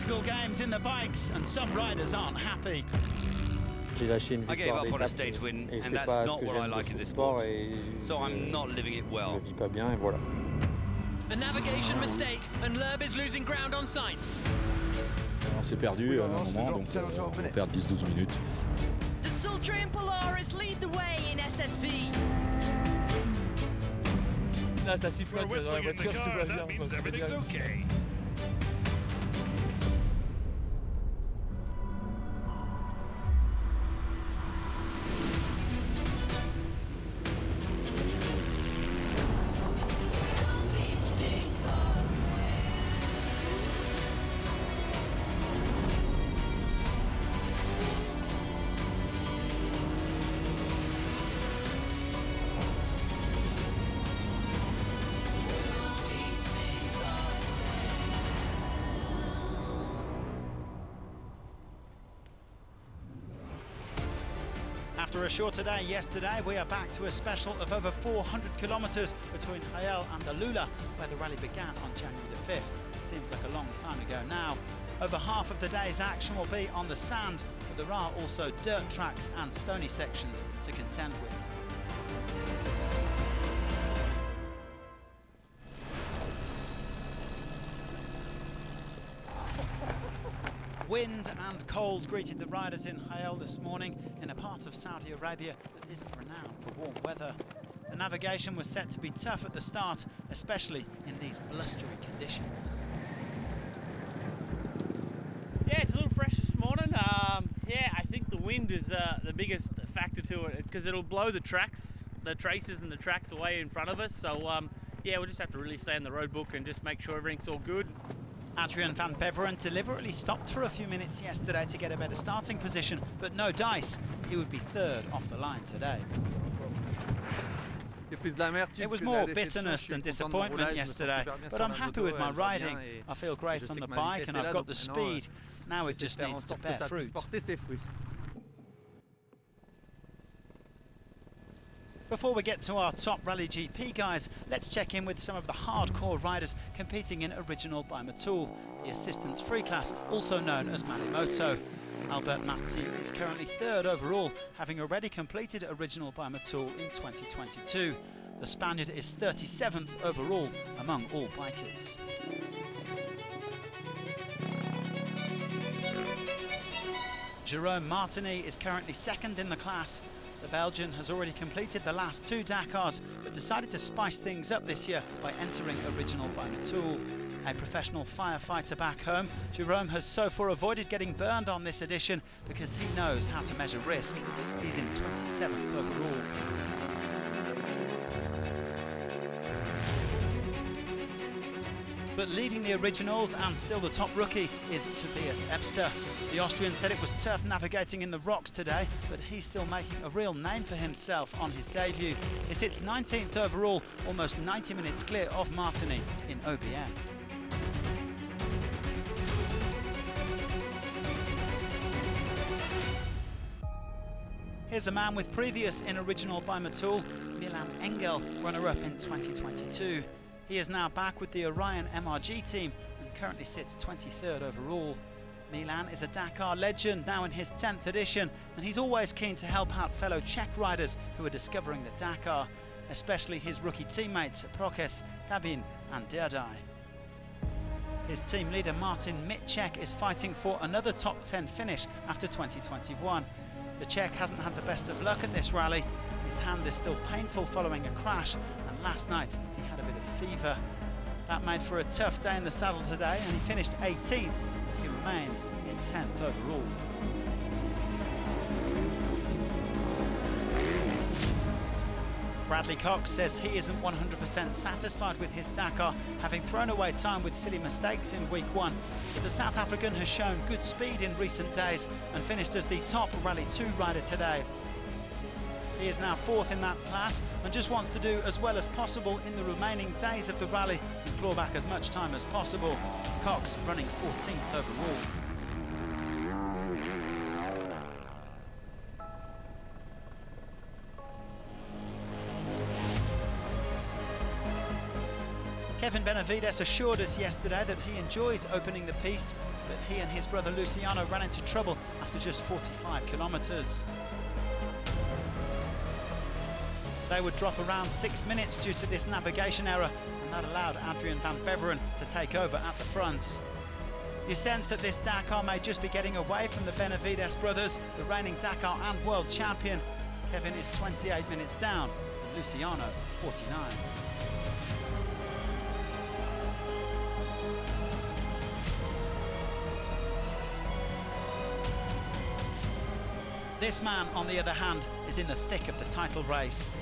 tactical games in the bikes, and some riders aren't happy. I gave up on a stage win, and that's not what I like in this sport, so I'm not living it well. A navigation mistake, and Loeb is losing ground on sights. On s'est perdu à un moment, donc on perd 10-12 minutes. The Sultra and Polaris lead the way in SSV. Là, ça sifflote dans la voiture, tout va bien. After a shorter day yesterday, we are back to a special of over 400 kilometres between Jael and Alula, where the rally began on January the 5th. Seems like a long time ago now. Over half of the day's action will be on the sand, but there are also dirt tracks and stony sections to contend with. Wind and cold greeted the riders in Jael this morning in a part of Saudi Arabia that isn't renowned for warm weather. The navigation was set to be tough at the start, especially in these blustery conditions. Yeah, it's a little fresh this morning. Yeah, I think the wind is the biggest factor to it, because it'll blow the tracks, the traces and the tracks away in front of us. So yeah, we'll just have to really stay in the road book and just make sure everything's all good. Adrian van Beveren deliberately stopped for a few minutes yesterday to get a better starting position, but no dice. He would be third off the line today. It was more bitterness than disappointment yesterday, but I'm happy with my riding. I feel great on the bike and I've got the speed. Now it just needs to bear fruit. Before we get to our top Rally GP guys, let's check in with some of the hardcore riders competing in Original by Motul, the assistance free class, also known as Malimoto. Albert Marti is currently third overall, having already completed Original by Motul in 2022. The Spaniard is 37th overall among all bikers. Jerome Martini is currently second in the class. The Belgian has already completed the last two Dakars, but decided to spice things up this year by entering Original by Motul. A professional firefighter back home, Jerome has so far avoided getting burned on this edition because he knows how to measure risk. He's in 27th overall. But leading the Originals and still the top rookie is Tobias Ebster. The Austrian said it was tough navigating in the rocks today, but he's still making a real name for himself on his debut. He sits 19th overall, almost 90 minutes clear of Martini in OBM. Here's a man with previous in Original by Motul, Milan Engel, runner-up in 2022. He is now back with the Orion MRG team and currently sits 23rd overall. Milan is a Dakar legend, now in his 10th edition, and he's always keen to help out fellow Czech riders who are discovering the Dakar, especially his rookie teammates Prokes, Tabin and Derdai. His team leader Martin Mitchek is fighting for another top 10 finish after 2021. The Czech hasn't had the best of luck at this rally. His hand is still painful following a crash, and last night he had a bit of fever. That made for a tough day in the saddle today, and he finished 18th, but he remains in 10th overall. Bradley Cox says he isn't 100% satisfied with his Dakar, having thrown away time with silly mistakes in week one. But the South African has shown good speed in recent days and finished as the top Rally 2 rider today. He is now 4th in that class and just wants to do as well as possible in the remaining days of the rally and claw back as much time as possible. Cox running 14th overall. Kevin Benavides assured us yesterday that he enjoys opening the piste but he and his brother Luciano ran into trouble after just 45 kilometres. They would drop around 6 minutes due to this navigation error, and that allowed Adrian van Beveren to take over at the front. You sense that this Dakar may just be getting away from the Benavides brothers, the reigning Dakar and world champion. Kevin is 28 minutes down, and Luciano 49. This man, on the other hand, is in the thick of the title race.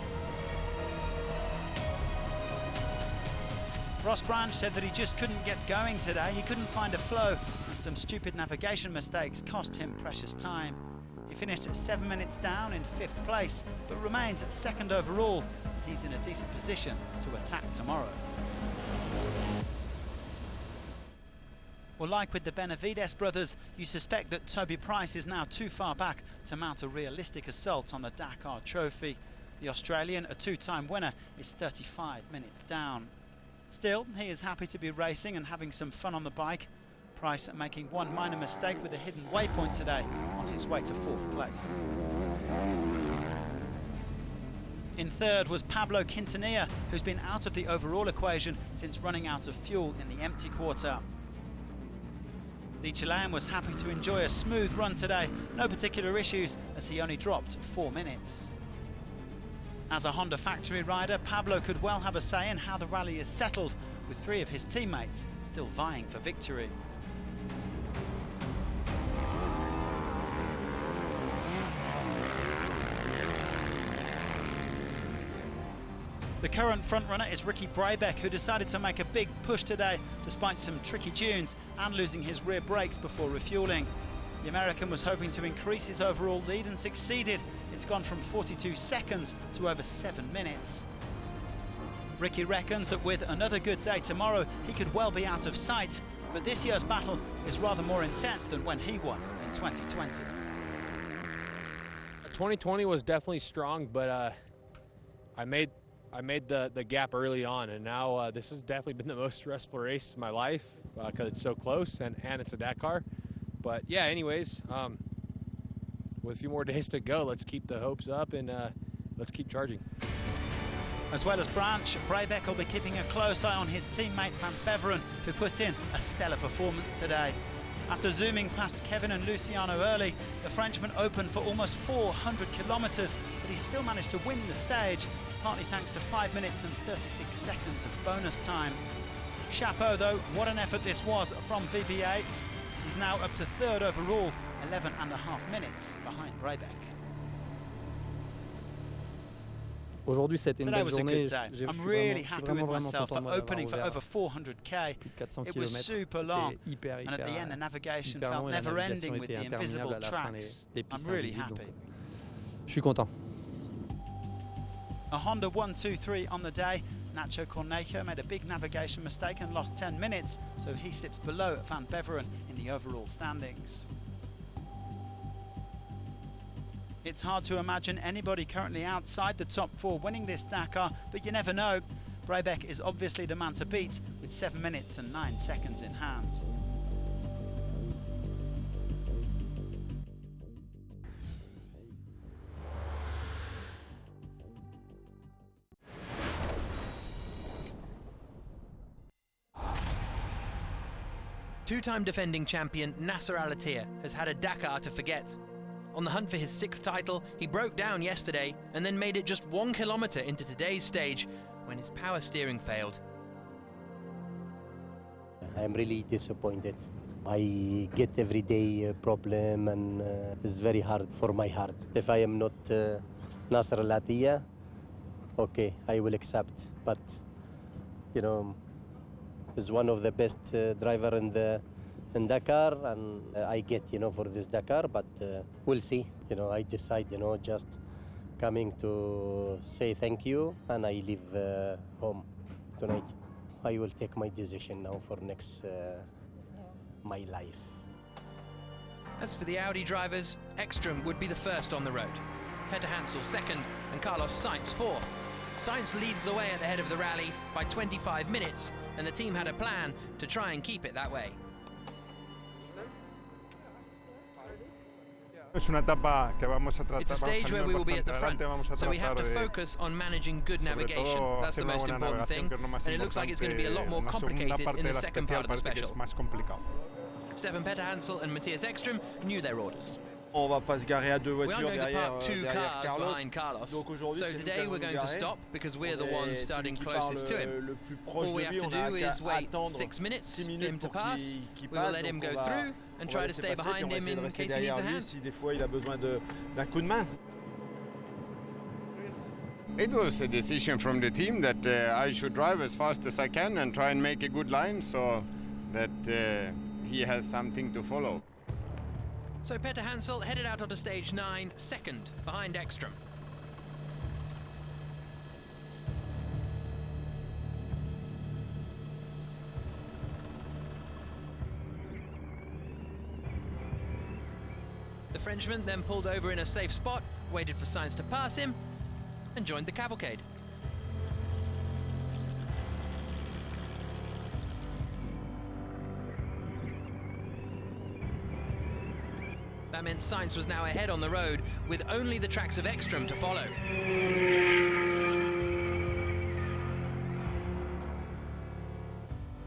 Ross Branch said that he just couldn't get going today. He couldn't find a flow, and some stupid navigation mistakes cost him precious time. He finished at 7 minutes down in 5th place, but remains second overall. He's in a decent position to attack tomorrow. Well, like with the Benavides brothers, you suspect that Toby Price is now too far back to mount a realistic assault on the Dakar trophy. The Australian, a two-time winner, is 35 minutes down. Still, he is happy to be racing and having some fun on the bike. Price making one minor mistake with a hidden waypoint today on his way to 4th place. In 3rd was Pablo Quintanilla, who's been out of the overall equation since running out of fuel in the empty quarter. The Chilean was happy to enjoy a smooth run today, no particular issues as he only dropped 4 minutes. As a Honda factory rider, Pablo could well have a say in how the rally is settled, with 3 of his teammates still vying for victory. The current frontrunner is Ricky Brabeck, who decided to make a big push today despite some tricky dunes and losing his rear brakes before refuelling. The American was hoping to increase his overall lead and succeeded. It's gone from 42 seconds to over 7 minutes. Ricky reckons that with another good day tomorrow, he could well be out of sight, but this year's battle is rather more intense than when he won in 2020. 2020 was definitely strong, but I made the gap early on, and now this has definitely been the most stressful race of my life because it's so close and it's a Dakar. But yeah, anyways, with a few more days to go, let's keep the hopes up and let's keep charging. As well as Branch, Brabeck will be keeping a close eye on his teammate Van Beveren, who put in a stellar performance today. After zooming past Kevin and Luciano early, the Frenchman opened for almost 400 kilometres, but he still managed to win the stage, partly thanks to 5 minutes and 36 seconds of bonus time. Chapeau though, what an effort this was from VBA. He's now up to 3rd overall, 11.5 minutes behind Brabeck. Today was a good day. I'm really happy with myself for opening for over 400k. It was super long, and at the end the navigation felt never-ending with the invisible tracks. I'm really happy. Je suis content. A Honda 1-2-3 on the day. Nacho Cornejo made a big navigation mistake and lost 10 minutes, so he slips below Van Beveren in the overall standings. It's hard to imagine anybody currently outside the top 4 winning this Dakar, but you never know. Brabeck is obviously the man to beat with 7 minutes and 9 seconds in hand. Two-time defending champion Nasser Al-Attiyah has had a Dakar to forget. On the hunt for his 6th title, he broke down yesterday and then made it just 1 kilometre into today's stage when his power steering failed. I'm really disappointed. I get every day a problem and it's very hard for my heart. If I am not Nasser Al-Attiyah, okay, I will accept. But, you know, he's one of the best driver in Dakar, and I get, you know, for this Dakar, but we'll see. You know, I decide, you know, just coming to say thank you, and I leave home tonight. I will take my decision now for next my life. As for the Audi drivers, Ekstrom would be the first on the road. Peter Hansel 2nd and Carlos Sainz 4th. Sainz leads the way at the head of the rally by 25 minutes, and the team had a plan to try and keep it that way. Es una etapa que vamos a tratar, It's a stage where we will be at the front, so we have to focus on managing good navigation. That's the most important thing, and it looks like it's going to be a lot more complicated in the second part of the special. Stefan Petter-Hansel and Matthias Ekström knew their orders. On va pas se garer à deux We voitures aren't going to park two derrière cars Carlos. behind Carlos. Donc aujourd'hui, So c'est today we're going to stop because we're the ones starting closest to him. Le plus proche All we de have lui, to on a do qu'à is wait attendre 6 minutes 6 for him minutes to pour pass. qu'il We will passe. let him Donc go on va- through and on try va to laisser stay passer, behind puis on va him essayer de in rester case he needs derrière a lui hand. si des fois il a besoin d'un coup de main. It was a decision from the team that I should drive as fast as I can and try and make a good line so that he has something to follow. So Petter-Hansel headed out onto stage 9, second behind Ekström. The Frenchman then pulled over in a safe spot, waited for Sainz to pass him, and joined the cavalcade. That meant Sainz was now ahead on the road, with only the tracks of Ekström to follow.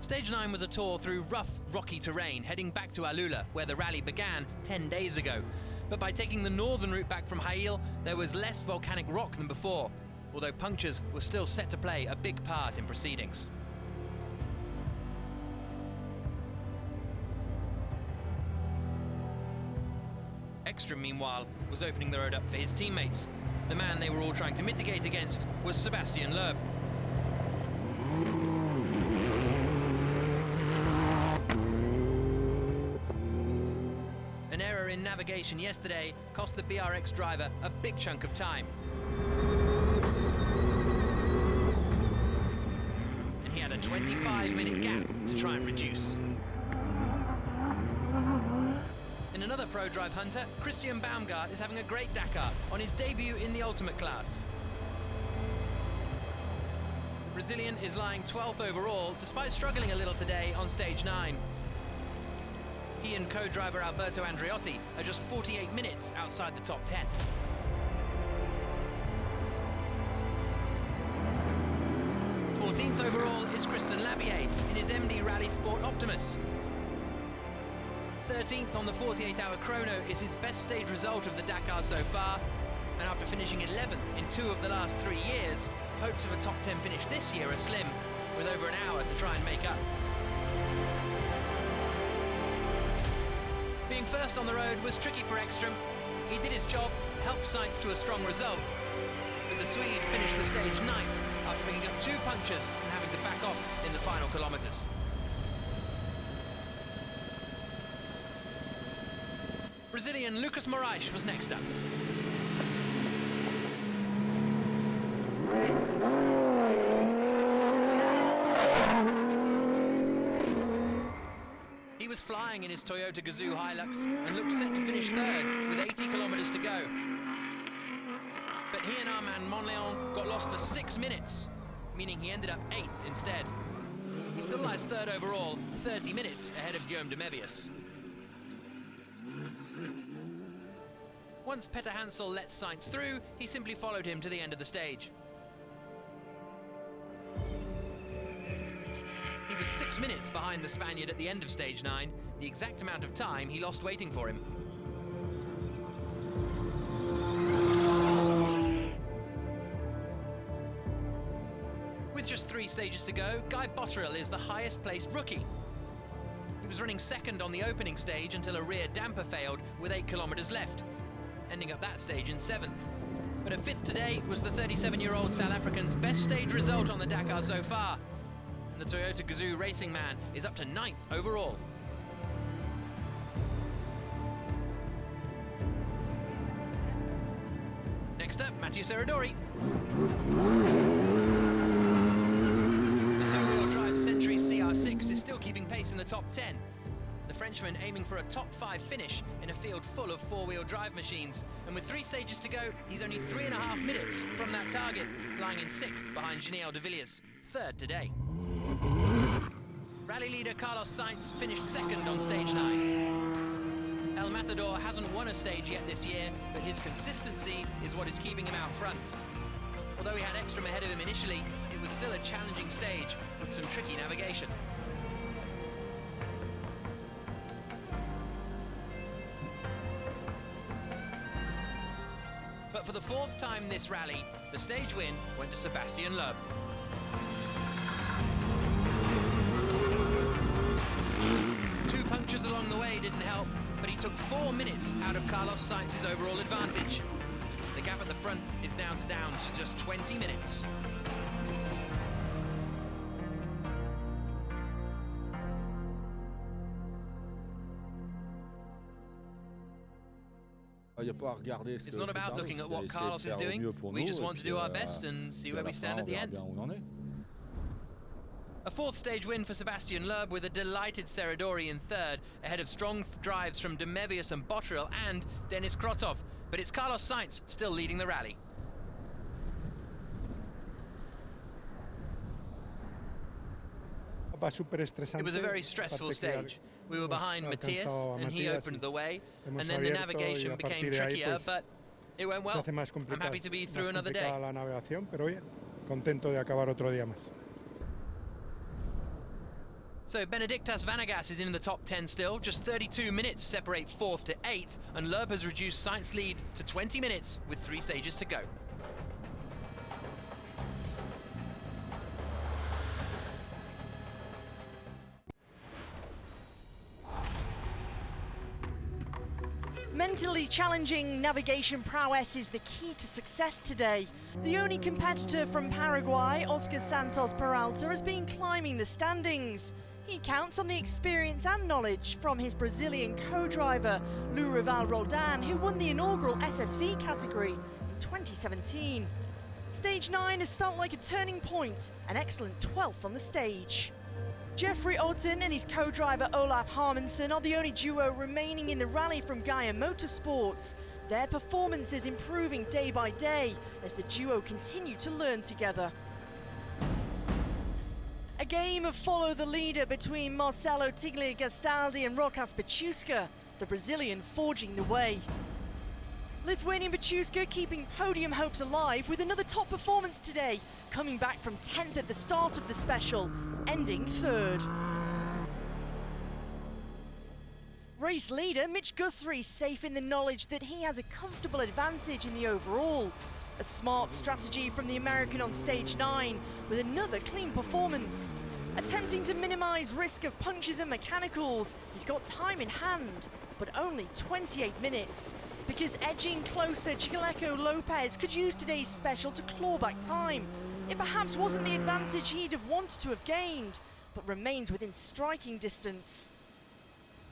Stage 9 was a tour through rough, rocky terrain, heading back to Alula, where the rally began 10 days ago. But by taking the northern route back from Hail, there was less volcanic rock than before, although punctures were still set to play a big part in proceedings. Ekström, meanwhile, was opening the road up for his teammates. The man they were all trying to mitigate against was Sebastian Loeb. An error in navigation yesterday cost the BRX driver a big chunk of time. And he had a 25-minute gap to try and reduce. In another Pro Drive hunter, Christian Baumgart is having a great Dakar on his debut in the Ultimate class. Brazilian is lying 12th overall, despite struggling a little today on stage 9. He and co-driver Alberto Andreotti are just 48 minutes outside the top 10. Overall is Christian Lavier in his MD Rally Sport Optimus. 13th on the 48-hour chrono is his best stage result of the Dakar so far, and after finishing 11th in 2 of the last 3 years, hopes of a top 10 finish this year are slim, with over an hour to try and make up. Being first on the road was tricky for Ekström. He did his job, helped Sainz to a strong result, but the Swede finished the stage 9th after picking up 2 punctures and having to back off in the final kilometres. Brazilian Lucas Moraes was next up. He was flying in his Toyota Gazoo Hilux and looked set to finish 3rd with 80 kilometres to go. But he and Armand Monleon got lost for 6 minutes, meaning he ended up 8th instead. He still lies 3rd overall, 30 minutes ahead of Guillaume de Mévius. Once Petter-Hansel let Sainz through, he simply followed him to the end of the stage. He was 6 minutes behind the Spaniard at the end of stage 9, the exact amount of time he lost waiting for him. With just 3 stages to go, Guy Botterill is the highest placed rookie. He was running 2nd on the opening stage until a rear damper failed with 8 kilometres left, ending up that stage in 7th. But a 5th today was the 37-year-old South African's best stage result on the Dakar so far. And the Toyota Gazoo racing man is up to 9th overall. Next up, Mathieu Serradori. The two-wheel drive Century CR6 is still keeping pace in the top 10. The Frenchman aiming for a top 5 finish in a field full of 4-wheel drive machines. And with 3 stages to go, he's only 3.5 minutes from that target, lying in 6th behind Giniel de Villiers, 3rd today. Rally leader Carlos Sainz finished 2nd on stage 9. El Matador hasn't won a stage yet this year, but his consistency is what is keeping him out front. Although he had Ekstrom ahead of him initially, it was still a challenging stage with some tricky navigation. But for the fourth time this rally, the stage win went to Sebastian Loeb. Two punctures along the way didn't help, but he took 4 minutes out of Carlos Sainz's overall advantage. The gap at the front is now down to just 20 minutes. It's not about looking at what Carlos is doing. We just want to do our best and see where we stand at the end. A fourth stage win for Sebastian Loeb with a delighted Serradori in third, ahead of strong drives from Demevius and Botterill and Denis Krotov. But it's Carlos Sainz still leading the rally. It was a very stressful stage. We were behind Matthias and he opened the way, and then the navigation became trickier, but it went well. I'm happy to be through another day. So Benedictas Vanagas is in the top 10 still. Just 32 minutes separate 4th to 8th, and Loeb has reduced Sainz's lead to 20 minutes with 3 stages to go. Mentally challenging navigation prowess is the key to success today. The only competitor from Paraguay, Oscar Santos Peralta, has been climbing the standings. He counts on the experience and knowledge from his Brazilian co-driver, Lourival Roldan, who won the inaugural SSV category in 2017. Stage 9 has felt like a turning point, an excellent 12th on the stage. Jeffrey Otten and his co-driver Olaf Harmansen are the only duo remaining in the rally from Gaia Motorsports. Their performance is improving day by day as the duo continue to learn together. A game of follow the leader between Marcelo Tigli Gastaldi and Rokas Baciuska, the Brazilian forging the way. Lithuanian Baciuska keeping podium hopes alive with another top performance today, coming back from 10th at the start of the special, ending 3rd. Race leader Mitch Guthrie safe in the knowledge that he has a comfortable advantage in the overall. A smart strategy from the American on stage 9 with another clean performance. Attempting to minimise risk of punctures and mechanicals, he's got time in hand, but only 28 minutes. Because edging closer, Chileco Lopez could use today's special to claw back time. It perhaps wasn't the advantage he'd have wanted to have gained, but remains within striking distance.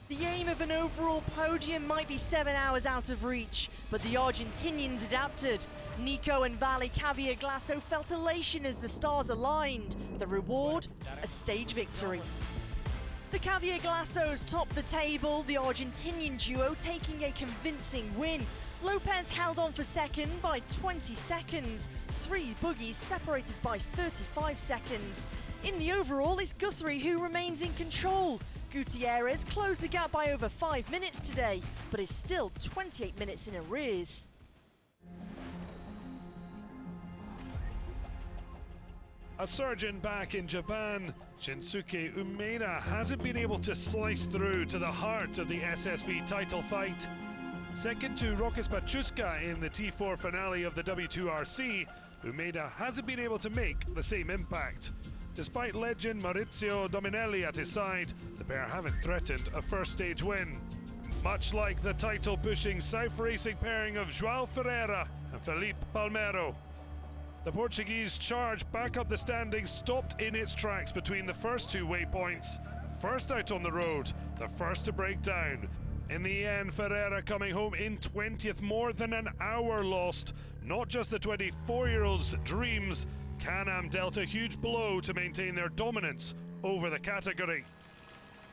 The aim of an overall podium might be 7 hours out of reach, but the Argentinians adapted. Nico and Vali Caviar Glasso felt elation as the stars aligned. The reward, a stage victory. The Caviar Glassos topped the table, the Argentinian duo taking a convincing win. Lopez held on for second by 20 seconds. 3 bogies separated by 35 seconds. In the overall, it's Guthrie who remains in control. Gutierrez closed the gap by over 5 minutes today, but is still 28 minutes in arrears. A surgeon back in Japan, Shinsuke Umeda hasn't been able to slice through to the heart of the SSV title fight. Second to Rokas Baciuska in the T4 finale of the W2RC, Umeda hasn't been able to make the same impact. Despite legend Maurizio Dominelli at his side, the pair haven't threatened a first stage win. Much like the title-pushing South Racing pairing of João Ferreira and Felipe Palmeiro. The Portuguese charge back up the standings stopped in its tracks between the first 2 waypoints. First out on the road, the first to break down. In the end, Ferreira coming home in 20th, more than an hour lost. Not just the 24-year-old's dreams, Can-Am dealt a huge blow to maintain their dominance over the category.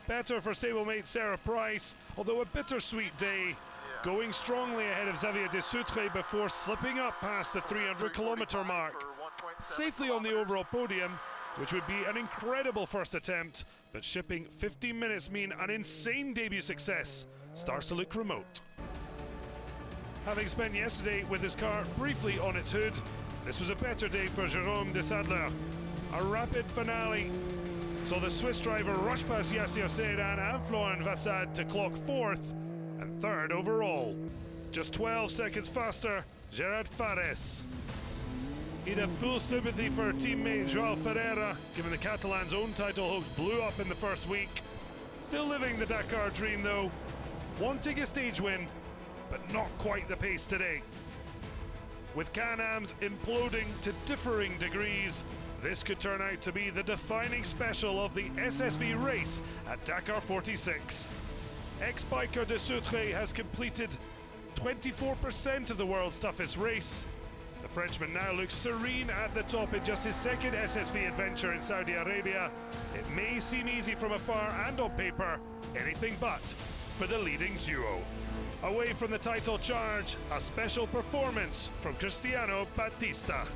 Better for stablemate Sarah Price, although a bittersweet day. Going strongly ahead of Xavier Desoutre before slipping up past the 300-kilometre mark. Safely on the overall podium, which would be an incredible first attempt, but shipping 15 minutes mean an insane debut success. starts to look remote. Having spent yesterday with his car briefly on its hood, this was a better day for Jérôme Desadler. A rapid finale saw the Swiss driver rush past Yassir Sedan and Florent Vassad to clock 4th and 3rd overall. Just 12 seconds faster, Gerard Fares. He'd have full sympathy for teammate João Ferreira, given the Catalans' own title hopes blew up in the first week. Still living the Dakar dream though, wanting a stage win, but not quite the pace today. With Can-Ams imploding to differing degrees, this could turn out to be the defining special of the SSV race at Dakar 46. Ex-biker de Sautrey has completed 24% of the world's toughest race. The Frenchman now looks serene at the top in just his second SSV adventure in Saudi Arabia. It may seem easy from afar and on paper, anything but for the leading duo. Away from the title charge, a special performance from Cristiano Battista.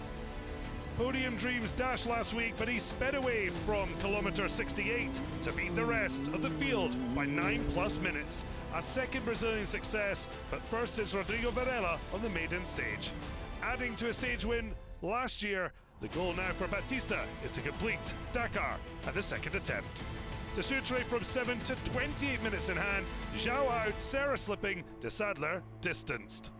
Podium dreams dashed last week, but he sped away from kilometre 68 to beat the rest of the field by 9+ minutes. A second Brazilian success, but first since Rodrigo Varela on the maiden stage. Adding to a stage win last year, the goal now for Battista is to complete Dakar at the second attempt. De Sautrey from 7 to 28 minutes in hand, Zhao out, Serra slipping, Desadler distanced.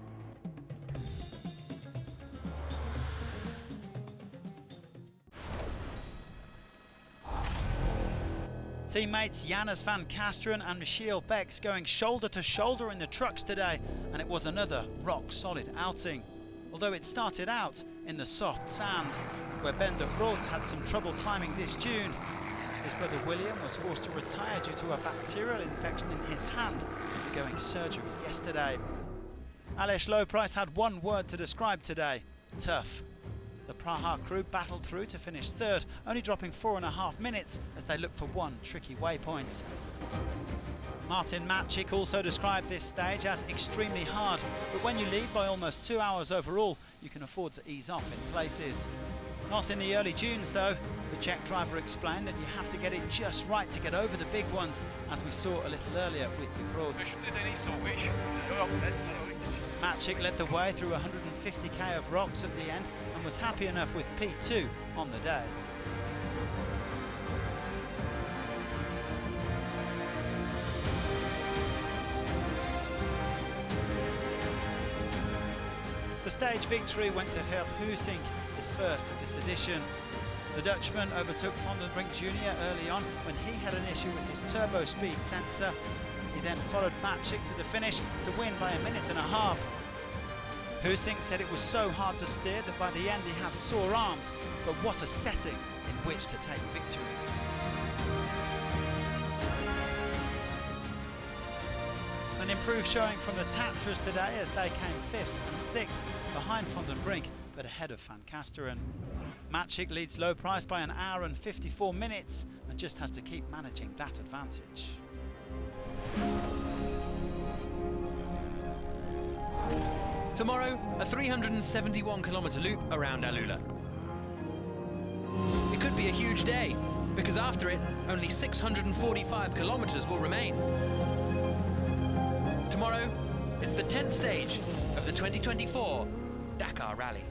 Teammates Janus van Kasteren and Michiel Becks going shoulder to shoulder in the trucks today, and it was another rock-solid outing. Although it started out in the soft sand, where Ben de Groot had some trouble climbing this dune. His brother William was forced to retire due to a bacterial infection in his hand, undergoing surgery yesterday. Aleš Lowprice had one word to describe today: tough. The Praha crew battled through to finish 3rd, only dropping 4.5 minutes as they looked for one tricky waypoint. Martin Matchik also described this stage as extremely hard, but when you lead by almost 2 hours overall, you can afford to ease off in places. Not in the early dunes though. The Czech driver explained that you have to get it just right to get over the big ones, as we saw a little earlier with de Groot. Matchik led the way through 150k of rocks at the end and was happy enough with P2 on the day. The stage victory went to Gert Huysink, his first of this edition. The Dutchman overtook Van den Brink Jr. early on when he had an issue with his turbo speed sensor. He then followed Matchik to the finish to win by 1.5 minutes. Huysink said it was so hard to steer that by the end he had sore arms, but what a setting in which to take victory. An improved showing from the Tatras today as they came 5th and 6th behind Van den Brink, but ahead of Van Kasteren. Matchik leads Lowprice by 1 hour and 54 minutes and just has to keep managing that advantage. Tomorrow, a 371-kilometre loop around Alula. It could be a huge day, because after it, only 645 kilometres will remain. Tomorrow, it's the 10th stage of the 2024 Dakar Rally.